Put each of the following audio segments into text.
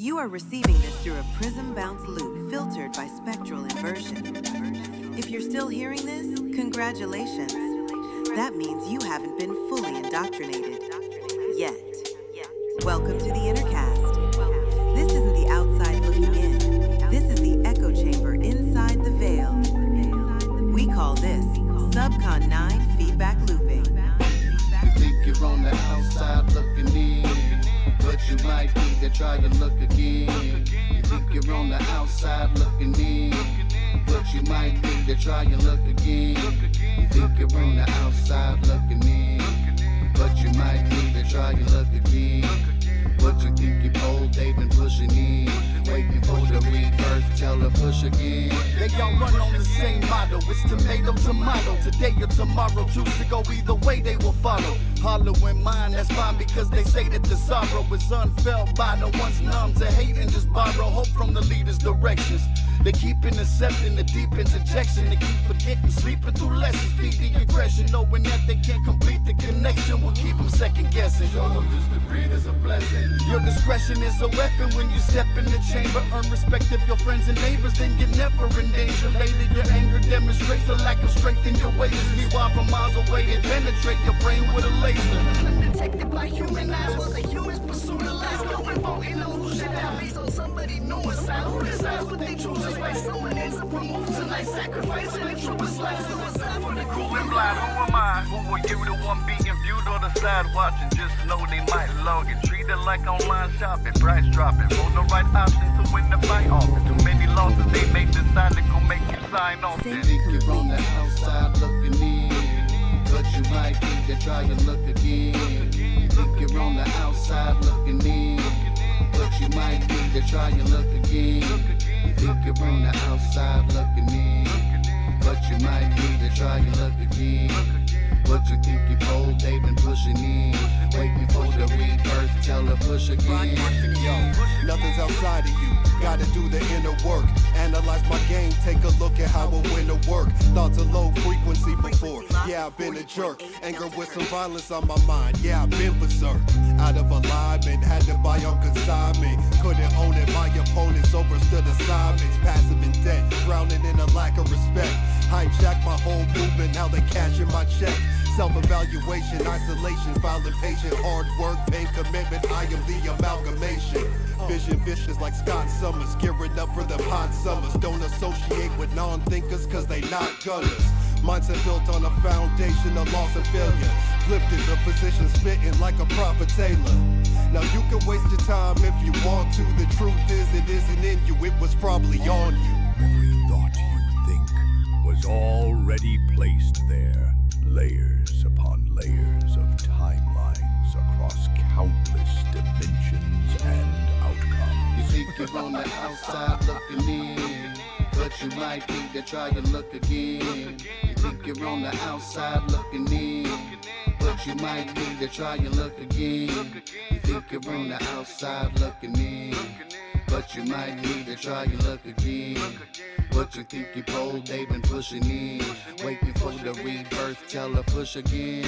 You are receiving this through a prism bounce loop filtered by spectral inversion. If you're still hearing this, congratulations. That means you haven't been fully indoctrinated. Yet. Welcome to the Intercast. This isn't the outside looking in. This is the echo chamber inside the veil. We call this Subcon 9 feedback looping. You think you're on the outside looking in, but you might need to try and look again. You think you're on the outside looking in, but you might need to try and look again. You think you're on the outside looking in, but you might need to try and look again. What you think you old, they've been pushing in, waiting for the rebirth, tell her push again. They all run on the same motto, it's tomato, tomato. Today or tomorrow, choose to go either way, they will follow. Hollow in mind, that's fine because they say that the sorrow is unfelt by the ones numb to hate and just borrow hope from the leaders' directions. They keep intercepting the deep interjection. They keep forgetting, sleeping through lessons. Feed the aggression, knowing that they can't complete the connection. Will keep them second guessing. Show them just to breathe is a blessing. Your discretion is a weapon when you step in the chamber. Earn respect of your friends and neighbors, then you're never in danger. Later, your anger demonstrates a lack of strength in your ways. Meanwhile, from miles away, they penetrate your brain with a laser. Detected by human eyes, while the humans pursue the lies. Going voting on who should die based on somebody new inside. Who decides what they choose is right? Someone ends up removed tonight, sacrificing the truest life. Suicide for the Who am I? Who am I? Who are you, the one being viewed on the side watching? Just know they might log it. Treat it like online shopping, price dropping. For the right option to win the fight often. Too many losses, they may decide to go make you sign off. You think you're on the outside looking in, but you might need to try and look again. You think you're on the outside looking in, but you might need to try and look again. You think you're on the outside looking in, but you might need to try and look again. What you think you told, they've been pushing in, waiting for the rebirth, tell her push again. Yo, nothing's outside of you, gotta do the inner work. Analyze my game, take a look at how a winner work. Thoughts are low frequency before, yeah, I've been a jerk. Anger with some violence on my mind, yeah, I've been berserk. Out of alignment, had to buy on consignment. Couldn't own it, my opponents overstood assignments. Passive in debt, drowning in a lack of respect. Hijack my whole movement, now they cashing my check. Self-evaluation, isolation, filing patient, hard work, pain, commitment, I am the amalgamation. Visions like Scott Summers, gearing up for the hot summers. Don't associate with non-thinkers cause they not gunners. Mindset built on a foundation of loss and failure. Flipped it, the position's fitting like a proper tailor. Now you can waste your time if you want to. The truth is it isn't in you, it was probably on you. Every thought you think was already placed there. Layers upon layers of timelines across countless dimensions and outcomes. You think you're on the outside looking in, but you might need to try and look again. You think you're on the outside looking in, but you might need to try and look again. You think you're on the outside looking in, but you might need to try and look again. What you think you bold, they've been pushing in, waiting for the rebirth, tell her push again.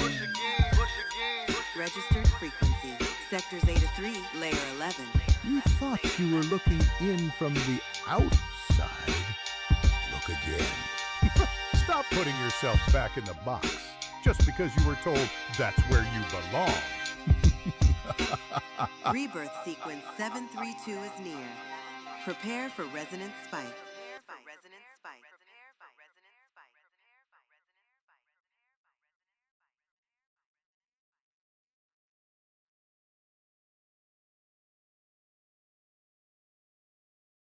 Registered frequency, sectors 8 to 3, layer 11. You thought you were looking in from the outside. Look again. Stop putting yourself back in the box just because you were told that's where you belong. Rebirth sequence 732 is near. Prepare for resonance spike.